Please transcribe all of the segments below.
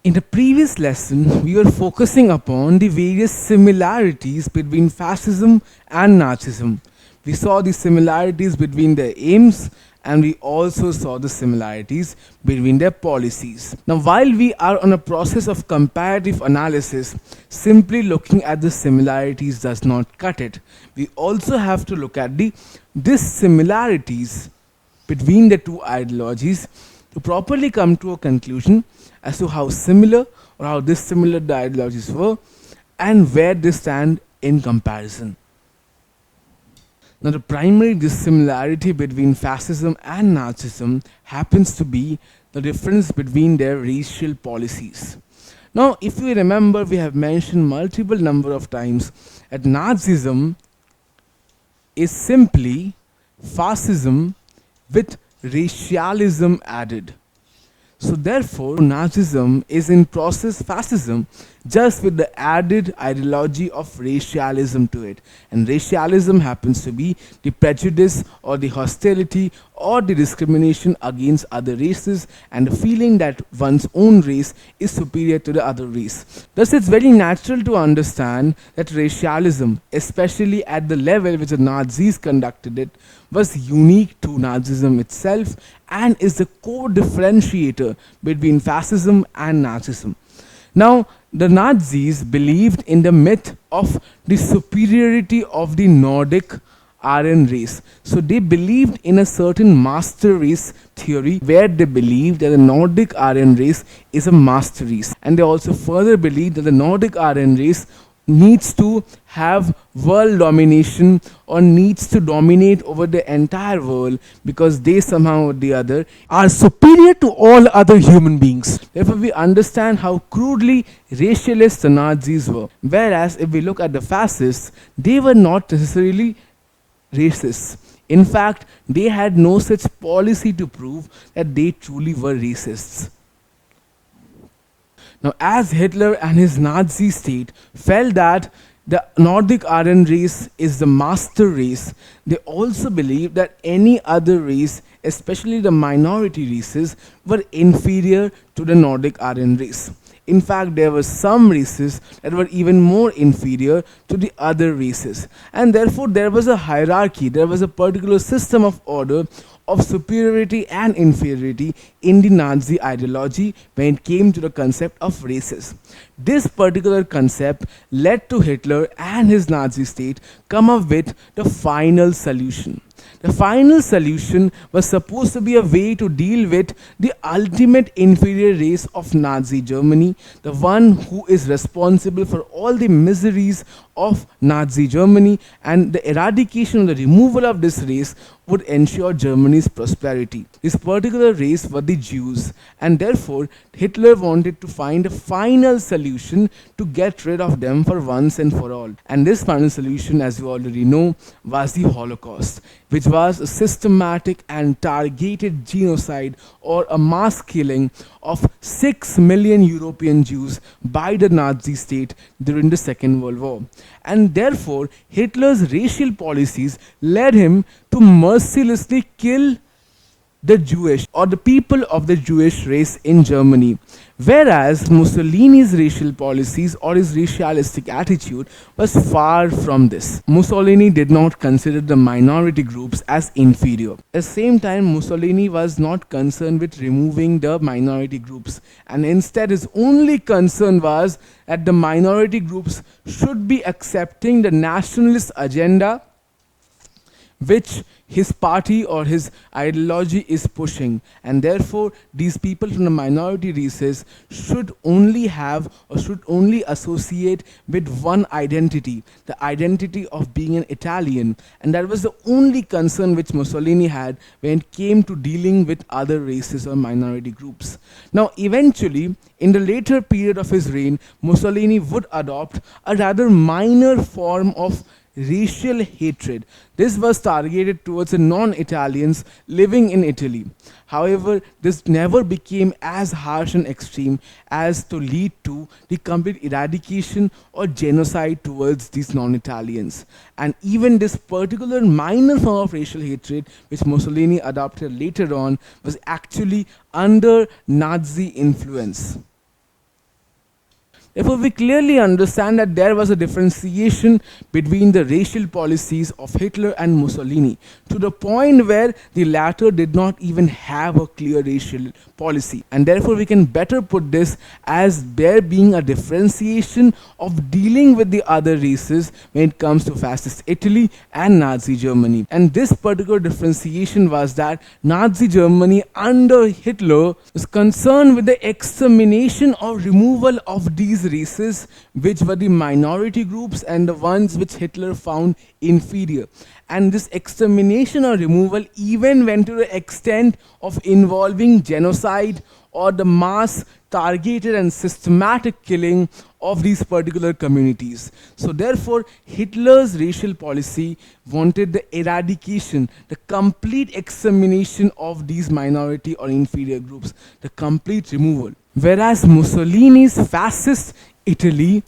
In the previous lesson, we were focusing upon the various similarities between fascism and Nazism. We saw the similarities between their aims and we also saw the similarities between their policies. Now, while we are on a process of comparative analysis, simply looking at the similarities does not cut it. We also have to look at the dissimilarities between the two ideologies to properly come to a conclusion as to how similar or how dissimilar the ideologies were and where they stand in comparison. Now, the primary dissimilarity between fascism and Nazism happens to be the difference between their racial policies. Now, if you remember, we have mentioned multiple number of times that Nazism is simply fascism with racialism added. So therefore, Nazism is in process fascism just with the added ideology of racialism to it. And racialism happens to be the prejudice or the hostility or the discrimination against other races and the feeling that one's own race is superior to the other race. Thus, it's very natural to understand that racialism, especially at the level which the Nazis conducted it, was unique to Nazism itself and is the core differentiator between fascism and Nazism. Now, the Nazis believed in the myth of the superiority of the Nordic Aryan race. So they believed in a certain master race theory where they believed that the Nordic Aryan race is a master race. And they also further believed that the Nordic Aryan race needs to have world domination or needs to dominate over the entire world because they somehow or the other are superior to all other human beings. Therefore, we understand how crudely racialist the Nazis were. Whereas, if we look at the fascists, they were not necessarily racists. In fact, they had no such policy to prove that they truly were racists. Now, as Hitler and his Nazi state felt that the Nordic Aryan race is the master race, they also believed that any other race, especially the minority races, were inferior to the Nordic Aryan race. In fact, there were some races that were even more inferior to the other races. And therefore, there was a hierarchy, there was a particular system of order of superiority and inferiority in the Nazi ideology when it came to the concept of races. This particular concept led to Hitler and his Nazi state come up with the final solution. The final solution was supposed to be a way to deal with the ultimate inferior race of Nazi Germany, the one who is responsible for all the miseries of Nazi Germany, and the eradication or the removal of this race would ensure Germany's prosperity. This particular race were the Jews, and therefore Hitler wanted to find a final solution to get rid of them for once and for all. And this final solution, as you already know, was the Holocaust, which was a systematic and targeted genocide or a mass killing of 6 million European Jews by the Nazi state during the Second World War. And therefore, Hitler's racial policies led him to mercilessly kill the Jewish or the people of the Jewish race in Germany. Whereas Mussolini's racial policies or his racialistic attitude was far from this. Mussolini did not consider the minority groups as inferior. At the same time, Mussolini was not concerned with removing the minority groups, and instead his only concern was that the minority groups should be accepting the nationalist agenda which his party or his ideology is pushing, and therefore these people from the minority races should only have or should only associate with one identity, the identity of being an Italian. And that was the only concern which Mussolini had when it came to dealing with other races or minority groups. Now eventually, in the later period of his reign, Mussolini would adopt a rather minor form of racial hatred. This was targeted towards the non-Italians living in Italy. However, this never became as harsh and extreme as to lead to the complete eradication or genocide towards these non-Italians. And even this particular minor form of racial hatred, which Mussolini adopted later on, was actually under Nazi influence. Therefore, we clearly understand that there was a differentiation between the racial policies of Hitler and Mussolini, to the point where the latter did not even have a clear racial policy. And therefore, we can better put this as there being a differentiation of dealing with the other races when it comes to fascist Italy and Nazi Germany. And this particular differentiation was that Nazi Germany under Hitler was concerned with the extermination or removal of these races, which were the minority groups and the ones which Hitler found inferior. And this extermination or removal even went to the extent of involving genocide or the mass targeted and systematic killing of these particular communities. So therefore, Hitler's racial policy wanted the eradication, the complete extermination of these minority or inferior groups, the complete removal. Whereas Mussolini's fascist Italy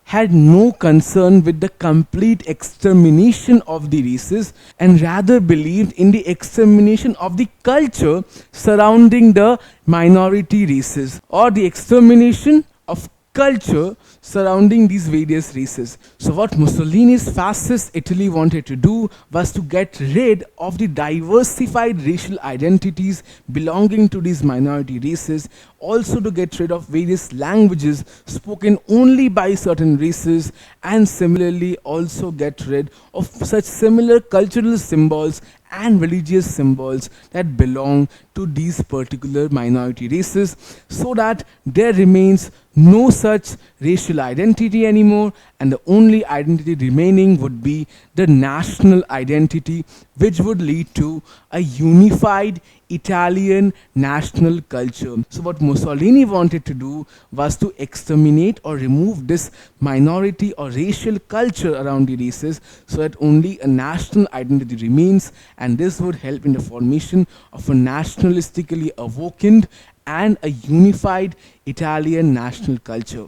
had no concern with the complete extermination of the races and rather believed in the extermination of the culture surrounding the minority races, or the extermination of culture surrounding these various races. So what Mussolini's fascist Italy wanted to do was to get rid of the diversified racial identities belonging to these minority races, also to get rid of various languages spoken only by certain races, and similarly also get rid of such similar cultural symbols and religious symbols that belong to these particular minority races, so that there remains no such racial identity anymore, and the only identity remaining would be the national identity, which would lead to a unified Italian national culture. So what Mussolini wanted to do was to exterminate or remove this minority or racial culture around the races, so that only a national identity remains, and this would help in the formation of a nationalistically awakened and a unified Italian national culture.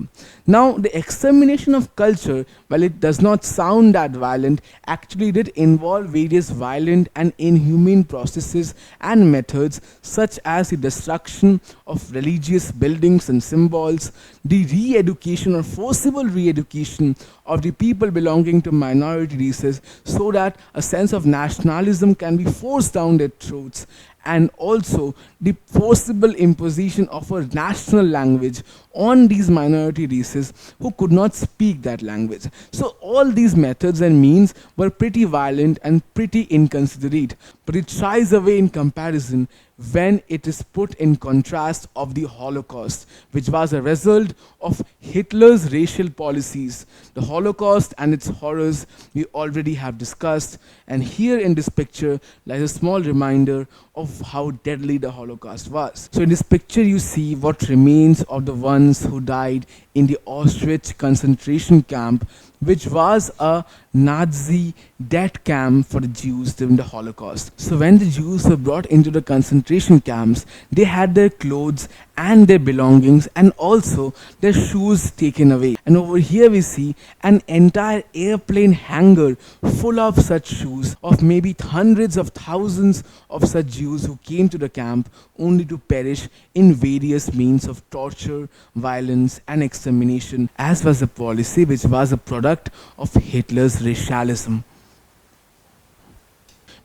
Now, the extermination of culture, while it does not sound that violent, actually did involve various violent and inhumane processes and methods, such as the destruction of religious buildings and symbols, the re-education or forcible re-education of the people belonging to minority races, so that a sense of nationalism can be forced down their throats, and also the forcible imposition of a national language on these minority races who could not speak that language. So all these methods and means were pretty violent and pretty inconsiderate, but it shies away in comparison when it is put in contrast of the Holocaust, which was a result of Hitler's racial policies. The Holocaust and its horrors we already have discussed, and here in this picture lies a small reminder of how deadly the Holocaust was. So in this picture you see what remains of the ones who died in the Auschwitz concentration camp, which was a Nazi death camp for the Jews during the Holocaust. So when the Jews were brought into the concentration camps, they had their clothes and their belongings and also their shoes taken away. And over here we see an entire airplane hangar full of such shoes, of maybe hundreds of thousands of such Jews who came to the camp only to perish in various means of torture, violence and extermination, as was a policy which was a product of Hitler's racialism.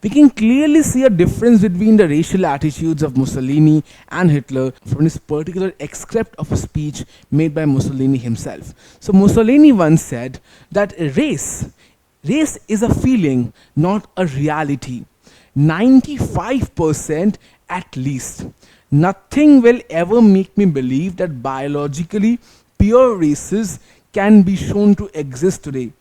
We can clearly see a difference between the racial attitudes of Mussolini and Hitler from this particular excerpt of a speech made by Mussolini himself. So Mussolini once said that race is a feeling, not a reality. 95% at least. Nothing will ever make me believe that biologically pure races can be shown to exist today.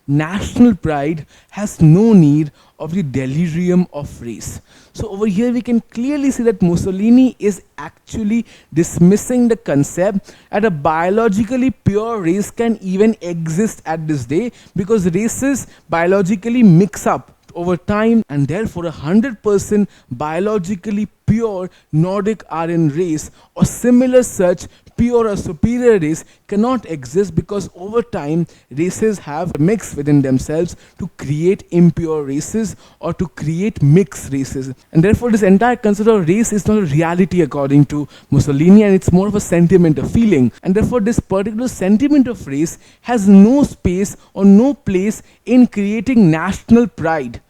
National pride has no need of the delirium of race. So over here we can clearly see that Mussolini is actually dismissing the concept that a biologically pure race can even exist at this day, because races biologically mix up over time, and therefore 100% biologically pure Nordic Aryan race or similar such pure or superior race cannot exist, because over time races have mixed within themselves to create impure races or to create mixed races. And therefore this entire concept of race is not a reality according to Mussolini, and it's more of a sentiment, a feeling. And therefore this particular sentiment of race has no space or no place in creating national pride.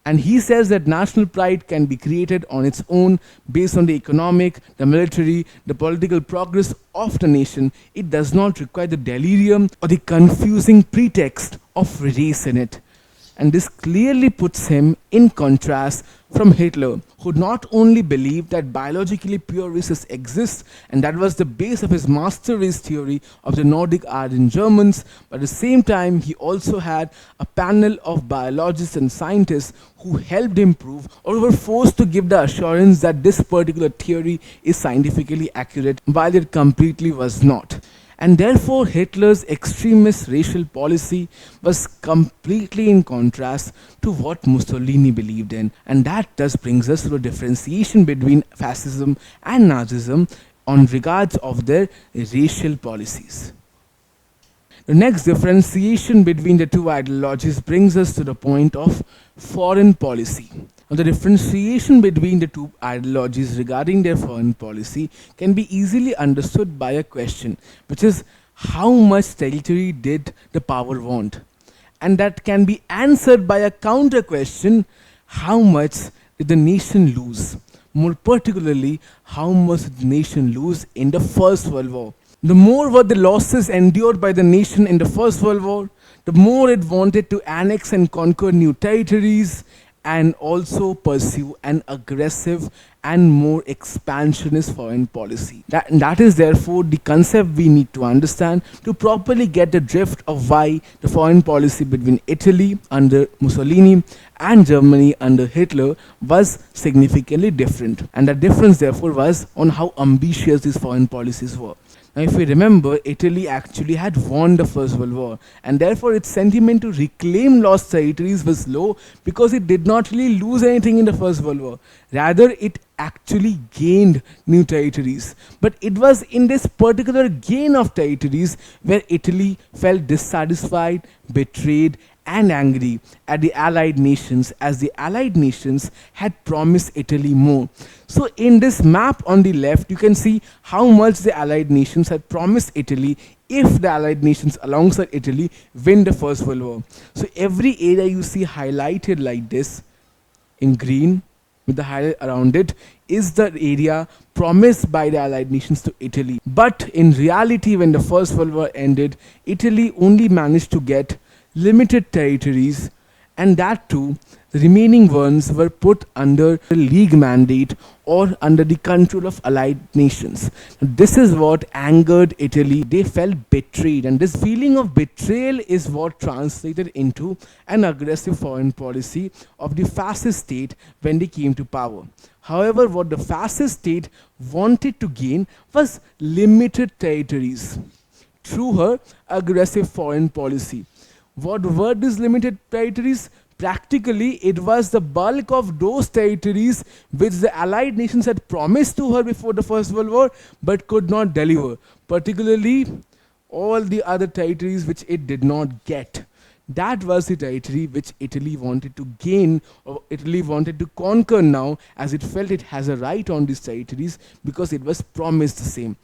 And he says that national pride can be created on its own based on the economic, the military, the political progress of the nation. It does not require the delirium or the confusing pretext of race in it. And this clearly puts him in contrast from Hitler, who not only believed that biologically pure races exist, and that was the base of his master race theory of the Nordic Aryan Germans, but at the same time he also had a panel of biologists and scientists who helped him prove, or were forced to give the assurance that this particular theory is scientifically accurate, while it completely was not. And therefore Hitler's extremist racial policy was completely in contrast to what Mussolini believed in. And that thus brings us to a differentiation between fascism and Nazism on regards of their racial policies. The next differentiation between the two ideologies brings us to the point of foreign policy. Now, the differentiation between the two ideologies regarding their foreign policy can be easily understood by a question, which is how much territory did the power want? And that can be answered by a counter question, how much did the nation lose? More particularly, how much did the nation lose in the First World War? The more were the losses endured by the nation in the First World War, the more it wanted to annex and conquer new territories and also pursue an aggressive and more expansionist foreign policy. That is therefore the concept we need to understand to properly get the drift of why the foreign policy between Italy under Mussolini and Germany under Hitler was significantly different. And the difference therefore was on how ambitious these foreign policies were. Now, if we remember, Italy actually had won the First World War, and therefore its sentiment to reclaim lost territories was low, because it did not really lose anything in the First World War. Rather, it actually gained new territories. But it was in this particular gain of territories where Italy felt dissatisfied, betrayed, and angry at the Allied nations, as the Allied nations had promised Italy more. So in this map on the left, you can see how much the Allied nations had promised Italy if the Allied nations alongside Italy win the First World War. So every area you see highlighted like this in green with the highlight around it is the area promised by the Allied nations to Italy. But in reality, when the First World War ended, Italy only managed to get limited territories, and that too, the remaining ones were put under the League mandate or under the control of Allied nations. This is what angered Italy. They felt betrayed, and this feeling of betrayal is what translated into an aggressive foreign policy of the fascist state when they came to power. However, what the fascist state wanted to gain was limited territories through her aggressive foreign policy. What were these limited territories? Practically, it was the bulk of those territories which the Allied nations had promised to her before the First World War but could not deliver. Particularly, all the other territories which it did not get. That was the territory which Italy wanted to gain, or Italy wanted to conquer now, as it felt it has a right on these territories because it was promised the same.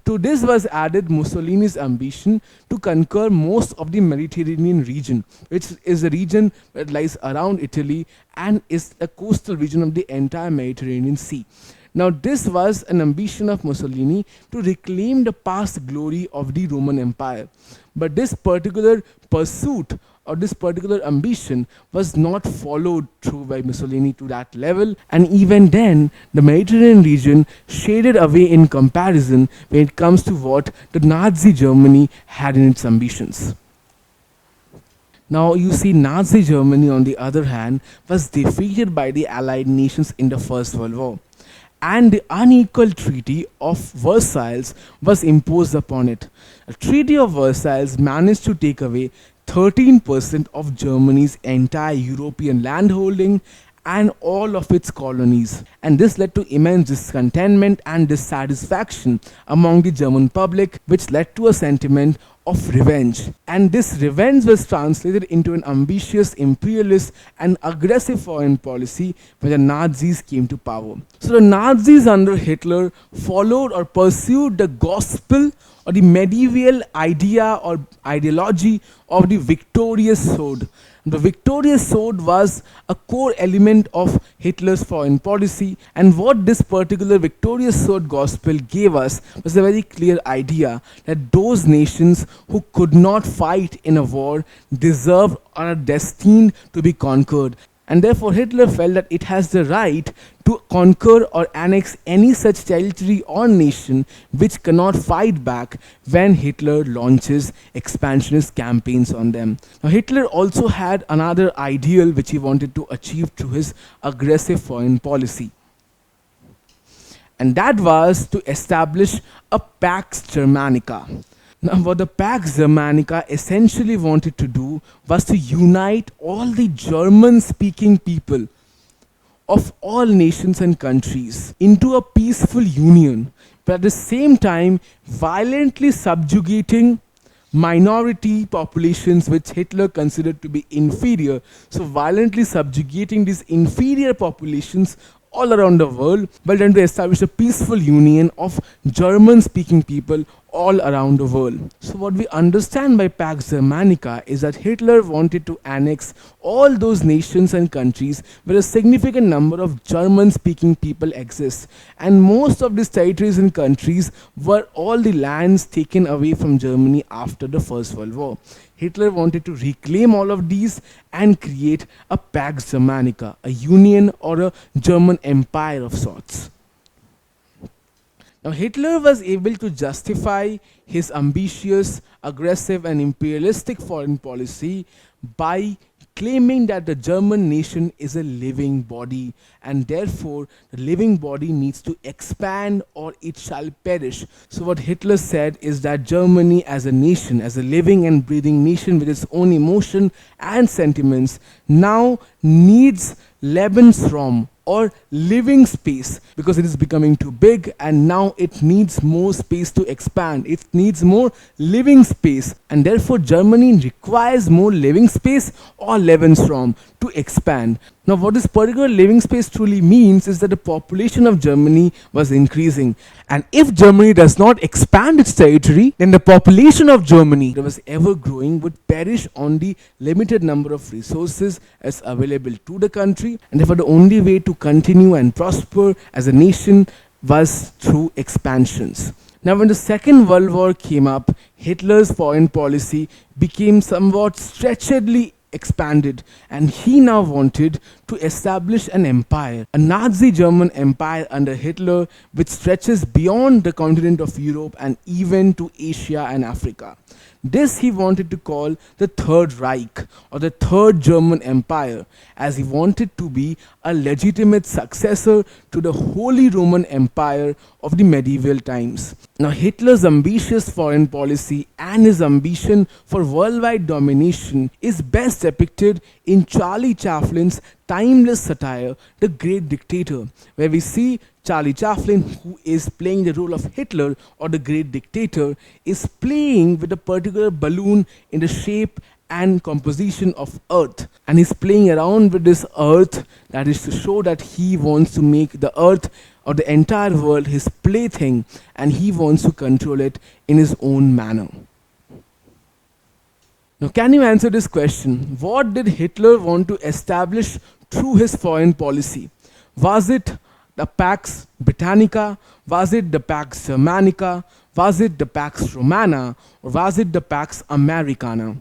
To this was added Mussolini's ambition to conquer most of the Mediterranean region, which is the region that lies around Italy and is a coastal region of the entire Mediterranean Sea. Now, this was an ambition of Mussolini to reclaim the past glory of the Roman Empire. But this particular pursuit or this particular ambition was not followed through by Mussolini to that level, and even then the Mediterranean region shaded away in comparison when it comes to what the Nazi Germany had in its ambitions. Now you see, Nazi Germany on the other hand was defeated by the Allied nations in the First World War, and the unequal Treaty of Versailles was imposed upon it. The Treaty of Versailles managed to take away 13% of Germany's entire European landholding and all of its colonies. And this led to immense discontentment and dissatisfaction among the German public, which led to a sentiment of revenge. And this revenge was translated into an ambitious, imperialist, and aggressive foreign policy when the Nazis came to power. So the Nazis under Hitler followed or pursued the gospel or the medieval idea or ideology of the victorious sword. The victorious sword was a core element of Hitler's foreign policy, and what this particular victorious sword gospel gave us was a very clear idea that those nations who could not fight in a war deserved or are destined to be conquered. And therefore Hitler felt that it has the right to conquer or annex any such territory or nation which cannot fight back when Hitler launches expansionist campaigns on them. Now Hitler also had another ideal which he wanted to achieve through his aggressive foreign policy. And that was to establish a Pax Germanica. Now, what the Pax Germanica essentially wanted to do was to unite all the German-speaking people of all nations and countries into a peaceful union, but at the same time violently subjugating minority populations which Hitler considered to be inferior. So violently subjugating these inferior populations all around the world, but then to establish a peaceful union of German-speaking people all around the world. So what we understand by Pax Germanica is that Hitler wanted to annex all those nations and countries where a significant number of German-speaking people exist. And most of these territories and countries were all the lands taken away from Germany after the First World War. Hitler wanted to reclaim all of these and create a Pax Germanica, a union or a German empire of sorts. Now Hitler was able to justify his ambitious, aggressive and imperialistic foreign policy by claiming that the German nation is a living body and therefore the living body needs to expand or it shall perish. So what Hitler said is that Germany as a nation, as a living and breathing nation with its own emotion and sentiments, now needs Lebensraum or living space because it is becoming too big and now it needs more space to expand. It needs more living space and therefore Germany requires more living space or Lebensraum to expand. Now what this particular living space truly means is that the population of Germany was increasing, and if Germany does not expand its territory, then the population of Germany that was ever growing would perish on the limited number of resources as available to the country, and therefore the only way to continue and prosper as a nation was through expansions. Now when the Second World War came up, Hitler's foreign policy became somewhat stretchedly expanded, and he now wanted to establish an empire, a Nazi German empire under Hitler, which stretches beyond the continent of Europe and even to Asia and Africa. This he wanted to call the Third Reich or the Third German Empire, as he wanted to be a legitimate successor to the Holy Roman Empire of the medieval times. Now Hitler's ambitious foreign policy and his ambition for worldwide domination is best depicted in Charlie Chaplin's timeless satire, The Great Dictator, where we see Charlie Chaplin, who is playing the role of Hitler or the Great Dictator, is playing with a particular balloon in the shape and composition of Earth. And he's playing around with this Earth, that is to show that he wants to make the Earth or the entire world his plaything and he wants to control it in his own manner. Now, can you answer this question? What did Hitler want to establish through his foreign policy? Was it the Pax Britannica? Was it the Pax Germanica? Was it the Pax Romana? Or was it the Pax Americana?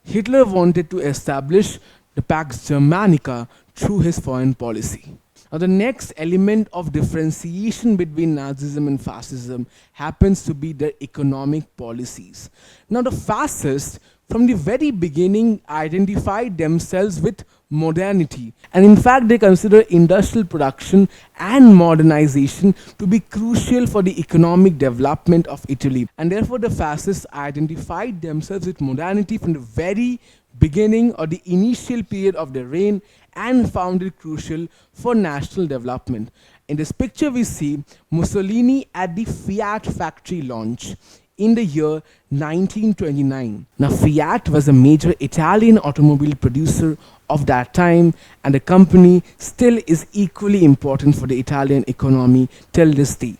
Hitler wanted to establish the Pax Germanica through his foreign policy. Now, the next element of differentiation between Nazism and Fascism happens to be their economic policies. Now, the fascists from the very beginning identified themselves with modernity, and in fact they consider industrial production and modernization to be crucial for the economic development of Italy, and therefore the fascists identified themselves with modernity from the very beginning or the initial period of their reign, and found it crucial for national development. In this picture, we see Mussolini at the Fiat factory launch in the year 1929. Now, Fiat was a major Italian automobile producer of that time, and the company still is equally important for the Italian economy till this day.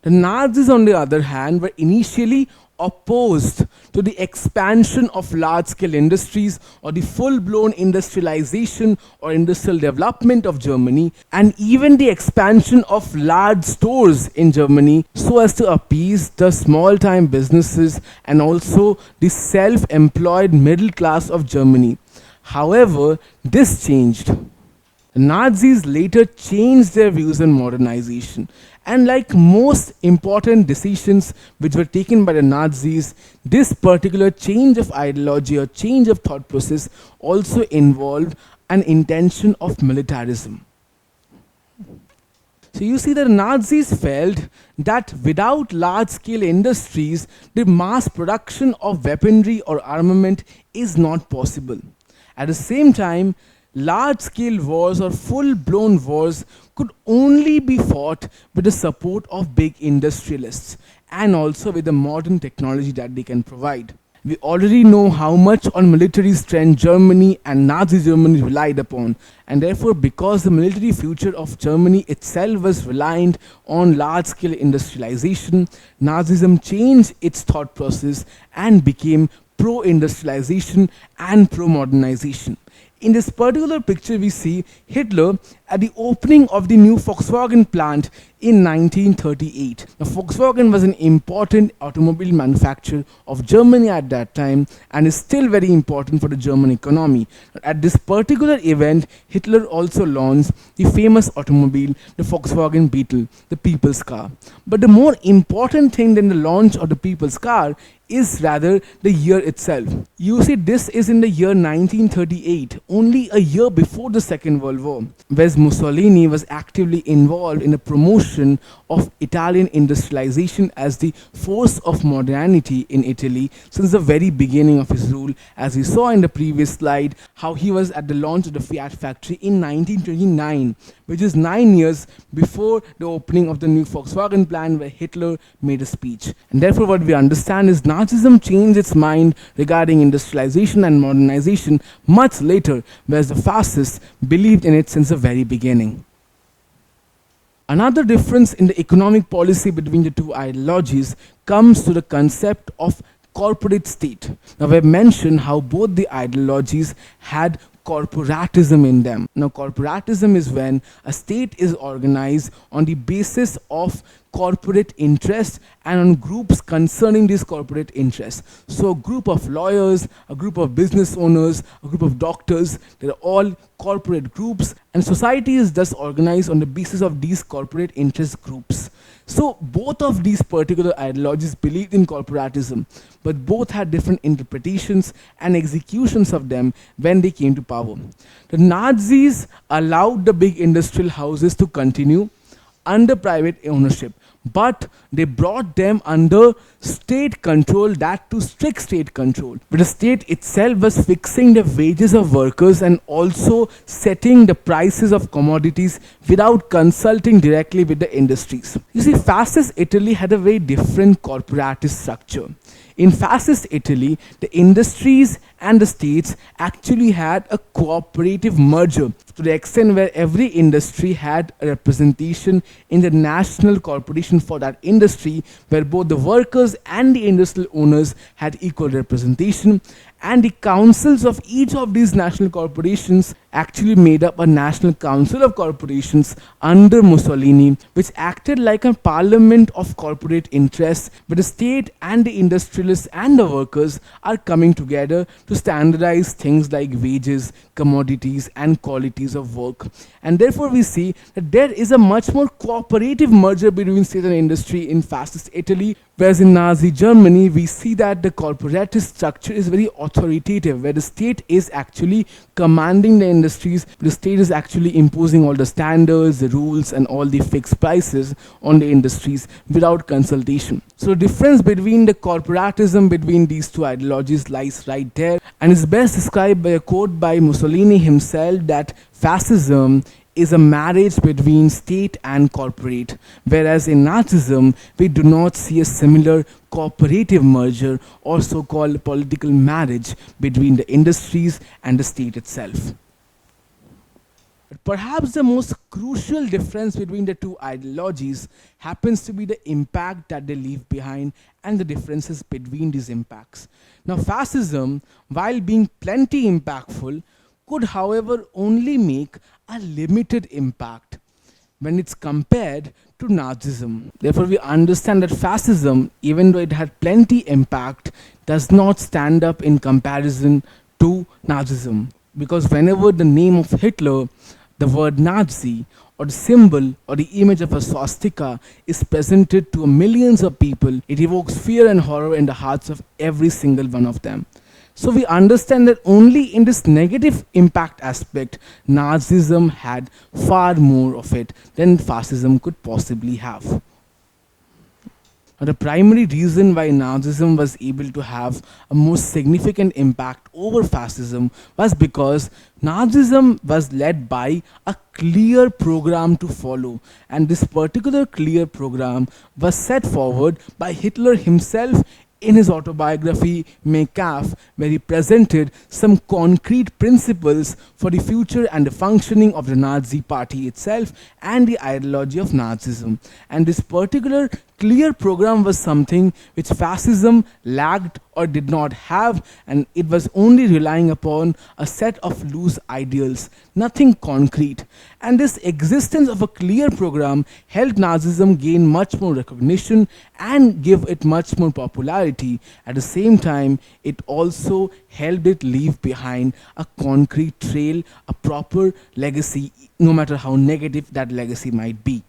The Nazis, on the other hand, were initially opposed to the expansion of large scale industries or the full blown industrialization or industrial development of Germany, and even the expansion of large stores in Germany so as to appease the small time businesses and also the self employed middle class of Germany. However, this changed. The Nazis later changed their views on modernization, and like most important decisions which were taken by the Nazis, this particular change of ideology or change of thought process also involved an intention of militarism. So you see, the Nazis felt that without large scale industries, the mass production of weaponry or armament is not possible. At the same time, large scale wars or full blown wars could only be fought with the support of big industrialists and also with the modern technology that they can provide. We already know how much on military strength Germany and Nazi Germany relied upon, and therefore, because the military future of Germany itself was reliant on large scale industrialization, Nazism changed its thought process and became pro industrialization and pro modernization. In this particular picture, we see Hitler at the opening of the new Volkswagen plant in 1938. Now, Volkswagen was an important automobile manufacturer of Germany at that time and is still very important for the German economy. At this particular event, Hitler also launched the famous automobile, the Volkswagen Beetle, the people's car. But the more important thing than the launch of the people's car is rather the year itself. You see, this is in the year 1938, only a year before the Second World War, where Mussolini was actively involved in the promotion of Italian industrialization as the force of modernity in Italy since the very beginning of his rule, as we saw in the previous slide, how he was at the launch of the Fiat factory in 1929, which is 9 years before the opening of the new Volkswagen plant where Hitler made a speech. And therefore, what we understand is Nazism changed its mind regarding industrialization and modernization much later, whereas the fascists believed in it since the very beginning. Another difference in the economic policy between the two ideologies comes to the concept of corporate state. Now, we've mentioned how both the ideologies had corporatism in them. Now, corporatism is when a state is organized on the basis of corporate interests and on groups concerning these corporate interests. So a group of lawyers, a group of business owners, a group of doctors, they're all corporate groups, and society is thus organized on the basis of these corporate interest groups. So both of these particular ideologies believed in corporatism, but both had different interpretations and executions of them when they came to power. The Nazis allowed the big industrial houses to continue under private ownership, but they brought them under state control, that to strict state control. But the state itself was fixing the wages of workers and also setting the prices of commodities without consulting directly with the industries. You see, fascist Italy had a very different corporatist structure. In fascist Italy, the industries and the states actually had a cooperative merger to the extent where every industry had a representation in the national corporation for that industry, where both the workers and the industrial owners had equal representation, and the councils of each of these national corporations actually made up a national council of corporations under Mussolini, which acted like a parliament of corporate interests, where the state and the industrialists and the workers are coming together to standardize things like wages, commodities, and qualities of work. And therefore, we see that there is a much more cooperative merger between state and industry in fascist Italy, Whereas in Nazi Germany, we see that the corporatist structure is very authoritative, where the state is actually commanding the industries, the state is actually imposing all the standards, the rules, and all the fixed prices on the industries without consultation. So the difference between the corporatism between these two ideologies lies right there, and is best described by a quote by Mussolini himself that fascism is a marriage between state and corporate, whereas in Nazism we do not see a similar cooperative merger or so-called political marriage between the industries and the state itself. But perhaps the most crucial difference between the two ideologies happens to be the impact that they leave behind and the differences between these impacts. Now, fascism, while being plenty impactful, could, however, only make a limited impact when it's compared to Nazism. Therefore, we understand that fascism, even though it had plenty impact, does not stand up in comparison to Nazism. Because whenever the name of Hitler, the word Nazi, or the symbol or the image of a swastika is presented to millions of people, it evokes fear and horror in the hearts of every single one of them. So we understand that only in this negative impact aspect, Nazism had far more of it than fascism could possibly have. Now, the primary reason why Nazism was able to have a more significant impact over fascism was because Nazism was led by a clear program to follow, and this particular clear program was set forward by Hitler himself in his autobiography Mein Kampf, where he presented some concrete principles for the future and the functioning of the Nazi party itself and the ideology of Nazism. And this particular clear program was something which fascism lacked or did not have, and it was only relying upon a set of loose ideals, nothing concrete. And this existence of a clear program helped Nazism gain much more recognition and give it much more popularity. At the same time, it also helped it leave behind a concrete trail, a proper legacy, no matter how negative that legacy might be.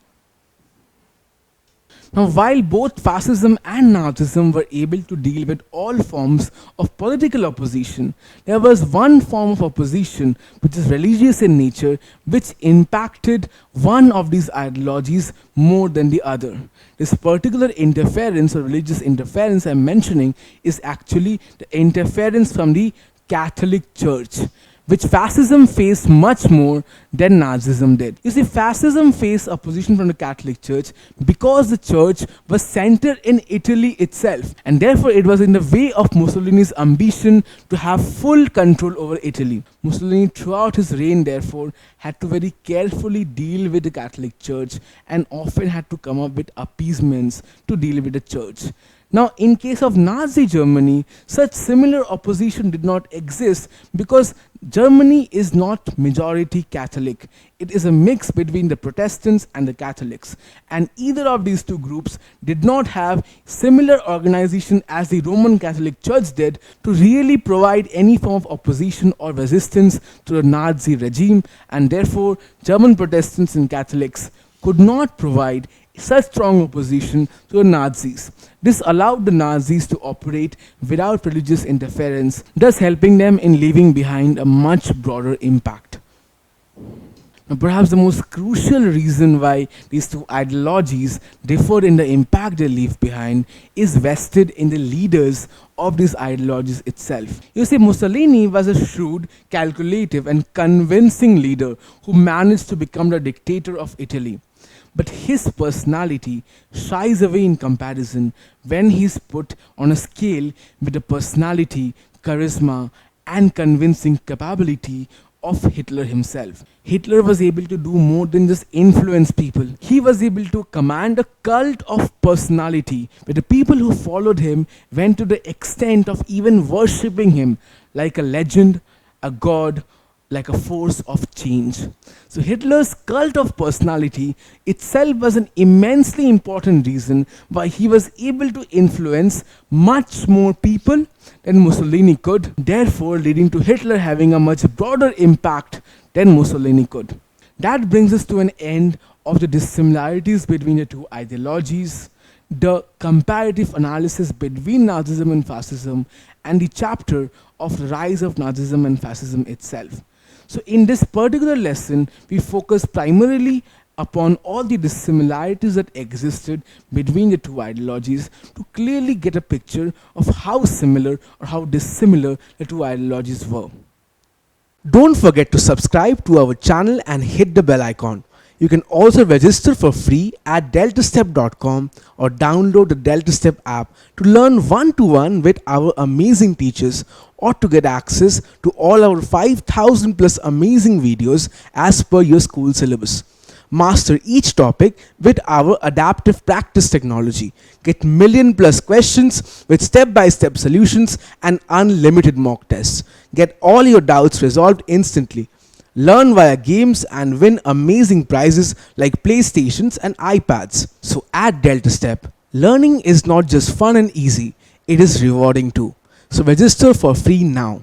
Now, while both fascism and Nazism were able to deal with all forms of political opposition, there was one form of opposition which is religious in nature, which impacted one of these ideologies more than the other. This particular interference or religious interference I'm mentioning is actually the interference from the Catholic Church, which fascism faced much more than Nazism did. You see, fascism faced opposition from the Catholic Church because the church was centered in Italy itself, and therefore it was in the way of Mussolini's ambition to have full control over Italy. Mussolini, throughout his reign, therefore, had to very carefully deal with the Catholic Church and often had to come up with appeasements to deal with the church. Now, in case of Nazi Germany, such similar opposition did not exist because Germany is not majority Catholic. It is a mix between the Protestants and the Catholics. And either of these two groups did not have similar organization as the Roman Catholic Church did to really provide any form of opposition or resistance to the Nazi regime. And therefore, German Protestants and Catholics could not provide such strong opposition to the Nazis. This allowed the Nazis to operate without religious interference, thus helping them in leaving behind a much broader impact. Now, perhaps the most crucial reason why these two ideologies differ in the impact they leave behind is vested in the leaders of these ideologies itself. You see, Mussolini was a shrewd, calculative, and convincing leader who managed to become the dictator of Italy. But his personality shies away in comparison when he's put on a scale with the personality, charisma, and convincing capability of Hitler himself. Hitler was able to do more than just influence people. He was able to command a cult of personality, where the people who followed him went to the extent of even worshipping him like a legend, a god, like a force of change. So Hitler's cult of personality itself was an immensely important reason why he was able to influence much more people than Mussolini could, therefore leading to Hitler having a much broader impact than Mussolini could. That brings us to an end of the dissimilarities between the two ideologies. the comparative analysis between Nazism and Fascism, and the chapter of the rise of Nazism and Fascism itself. So, in this particular lesson, we focus primarily upon all the dissimilarities that existed between the two ideologies to clearly get a picture of how similar or how dissimilar the two ideologies were. Don't forget to subscribe to our channel and hit the bell icon. You can also register for free at DeltaStep.com or download the DeltaStep app to learn one-to-one with our amazing teachers or to get access to all our 5,000 plus amazing videos as per your school syllabus. Master each topic with our adaptive practice technology. Get million plus questions with step-by-step solutions and unlimited mock tests. Get all your doubts resolved instantly. Learn via games and win amazing prizes like PlayStations and iPads. So at DeltaStep, learning is not just fun and easy, it is rewarding too. So register for free now.